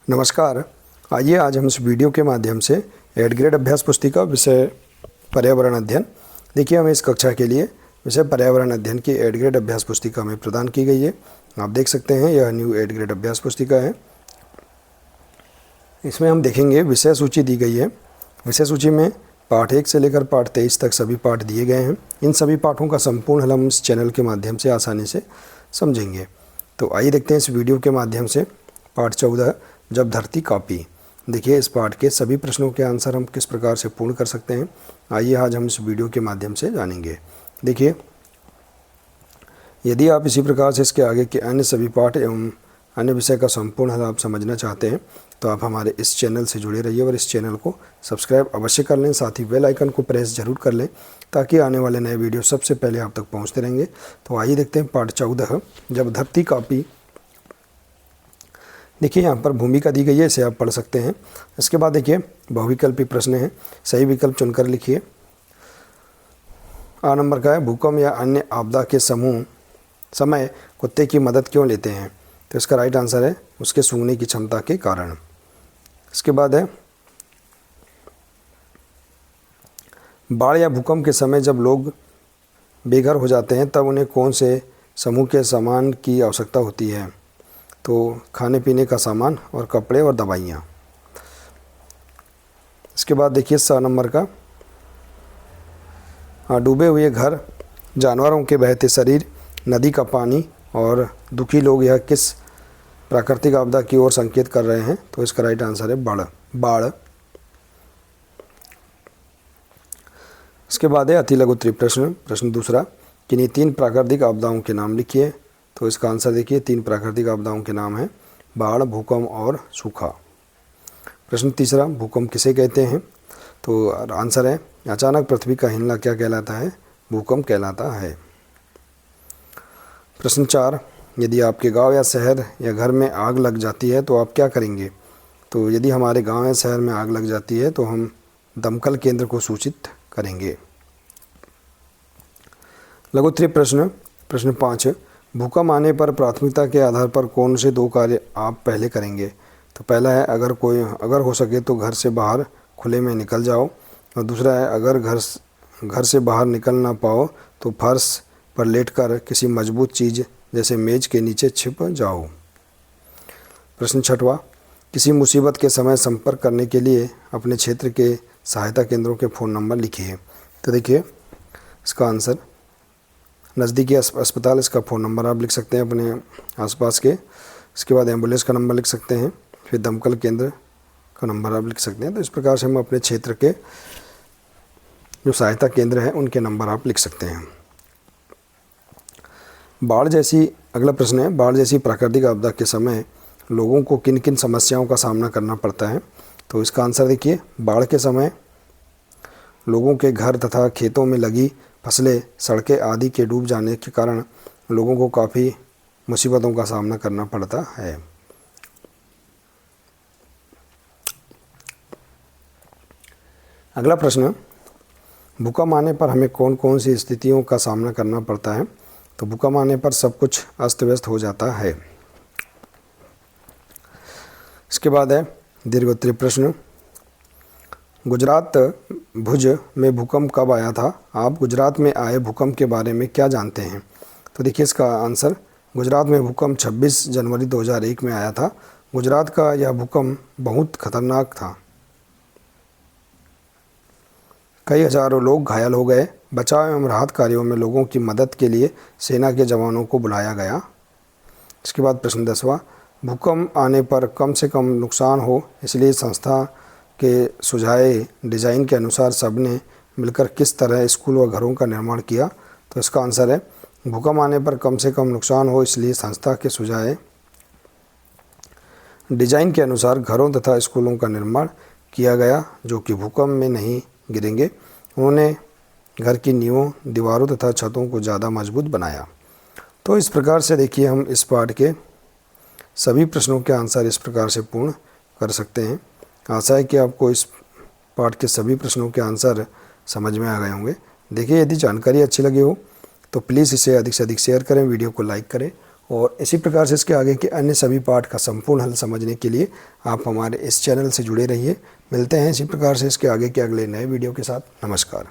नमस्कार। आइए आज हम इस वीडियो के माध्यम से 8th ग्रेड अभ्यास पुस्तिका विषय पर्यावरण अध्ययन। देखिए, हमें इस कक्षा के लिए विषय पर्यावरण अध्ययन की 8th ग्रेड अभ्यास पुस्तिका हमें प्रदान की गई है। आप देख सकते हैं, यह न्यू 8th ग्रेड अभ्यास पुस्तिका है। इसमें हम देखेंगे विषय सूची दी गई है। विषय सूची में पाठ 1 से लेकर पाठ 23 तक सभी पाठ दिए गए हैं। इन सभी पाठों का संपूर्ण हल हम इस चैनल के माध्यम से आसानी से समझेंगे। तो आइए देखते हैं इस वीडियो के माध्यम से पाठ 14 जब धरती कांपी। देखिए, इस पाठ के सभी प्रश्नों के आंसर हम किस प्रकार से पूर्ण कर सकते हैं, आइए आज हम इस वीडियो के माध्यम से जानेंगे। देखिए, यदि आप इसी प्रकार से इसके आगे के अन्य सभी पाठ एवं अन्य विषय का संपूर्ण हल आप समझना चाहते हैं तो आप हमारे इस चैनल से जुड़े रहिए और इस चैनल को सब्सक्राइब अवश्य कर लें। साथ ही बेल आइकन को प्रेस जरूर कर लें ताकि आने वाले नए वीडियो सबसे पहले आप तक पहुंचते रहेंगे। तो आइए देखते हैं पाठ 14 जब धरती कांपी। देखिए, यहाँ पर भूमिका दी गई है, इसे आप पढ़ सकते हैं। इसके बाद देखिए, बहुविकल्पी प्रश्न है, सही विकल्प चुनकर लिखिए। आ नंबर का है, भूकंप या अन्य आपदा के समय कुत्ते की मदद क्यों लेते हैं? तो इसका राइट आंसर है उसके सूंघने की क्षमता के कारण। इसके बाद है, बाढ़ या भूकंप के समय जब लोग बेघर हो जाते हैं तब उन्हें कौन से समूह के सामान की आवश्यकता होती है? तो खाने पीने का सामान और कपड़े और दवाइयाँ। इसके बाद देखिए 7 नंबर का, डूबे हुए घर, जानवरों के बहते शरीर, नदी का पानी और दुखी लोग यह किस प्राकृतिक आपदा की ओर संकेत कर रहे हैं? तो इसका राइट आंसर है बाढ़। इसके बाद है अति लघु उत्तरीय प्रश्न दूसरा, किन्हीं 3 प्राकृतिक आपदाओं के नाम लिखिए। तो इसका आंसर देखिए, 3 प्राकृतिक आपदाओं के नाम हैं बाढ़, भूकंप और सूखा। प्रश्न तीसरा, भूकंप किसे कहते हैं? तो आंसर है अचानक पृथ्वी का हिलना क्या कहलाता है? भूकंप कहलाता है। प्रश्न 4, यदि आपके गांव या शहर या घर में आग लग जाती है तो आप क्या करेंगे? तो यदि हमारे गांव या शहर में आग लग जाती है तो हम दमकल केंद्र को सूचित करेंगे। लघु उत्तरीय प्रश्न 5, भूकंप आने पर प्राथमिकता के आधार पर कौन से 2 कार्य आप पहले करेंगे? तो पहला है, अगर हो सके तो घर से बाहर खुले में निकल जाओ। और दूसरा है, अगर घर से बाहर निकल ना पाओ तो फर्श पर लेटकर किसी मजबूत चीज़ जैसे मेज के नीचे छिप जाओ। प्रश्न 6, किसी मुसीबत के समय संपर्क करने के लिए अपने क्षेत्र के सहायता केंद्रों के फ़ोन नंबर लिखिए। तो देखिए, इसका आंसर नज़दीकी अस्पताल, इसका फ़ोन नंबर आप लिख सकते हैं अपने आसपास के। इसके बाद एम्बुलेंस का नंबर लिख सकते हैं, फिर दमकल केंद्र का नंबर आप लिख सकते हैं। तो इस प्रकार से हम अपने क्षेत्र के जो सहायता केंद्र हैं उनके नंबर आप लिख सकते हैं। अगला प्रश्न है, बाढ़ जैसी प्राकृतिक आपदा के समय लोगों को किन किन समस्याओं का सामना करना पड़ता है? तो इसका आंसर देखिए, बाढ़ के समय लोगों के घर तथा खेतों में लगी फसलें, सड़कें आदि के डूब जाने के कारण लोगों को काफ़ी मुसीबतों का सामना करना पड़ता है। अगला प्रश्न, भूकंप आने पर हमें कौन कौन सी स्थितियों का सामना करना पड़ता है? तो भूकंप आने पर सब कुछ अस्त व्यस्त हो जाता है। इसके बाद है दीर्घ उत्तरीय प्रश्न, गुजरात भुज में भूकंप कब आया था? आप गुजरात में आए भूकंप के बारे में क्या जानते हैं? तो देखिए, इसका आंसर, गुजरात में भूकंप 26 जनवरी 2001 में आया था। गुजरात का यह भूकंप बहुत खतरनाक था, कई हजारों लोग घायल हो गए। बचाव एवं राहत कार्यों में लोगों की मदद के लिए सेना के जवानों को बुलाया गया। इसके बाद प्रश्न 10वां, भूकंप आने पर कम से कम नुकसान हो इसलिए संस्था के सुझाए डिज़ाइन के अनुसार सबने मिलकर किस तरह स्कूल व घरों का निर्माण किया? तो इसका आंसर है, भूकंप आने पर कम से कम नुकसान हो इसलिए संस्था के सुझाए डिज़ाइन के अनुसार घरों तथा स्कूलों का निर्माण किया गया जो कि भूकंप में नहीं गिरेंगे। उन्होंने घर की नींवों, दीवारों तथा छतों को ज़्यादा मजबूत बनाया। तो इस प्रकार से देखिए, हम इस पाठ के सभी प्रश्नों के आंसर इस प्रकार से पूर्ण कर सकते हैं। आशा है कि आपको इस पाठ के सभी प्रश्नों के आंसर समझ में आ गए होंगे। देखिए, यदि जानकारी अच्छी लगी हो तो प्लीज़ इसे अधिक से अधिक शेयर करें, वीडियो को लाइक करें और इसी प्रकार से इसके आगे के अन्य सभी पाठ का संपूर्ण हल समझने के लिए आप हमारे इस चैनल से जुड़े रहिए। मिलते हैं इसी प्रकार से इसके आगे के अगले नए वीडियो के साथ। नमस्कार।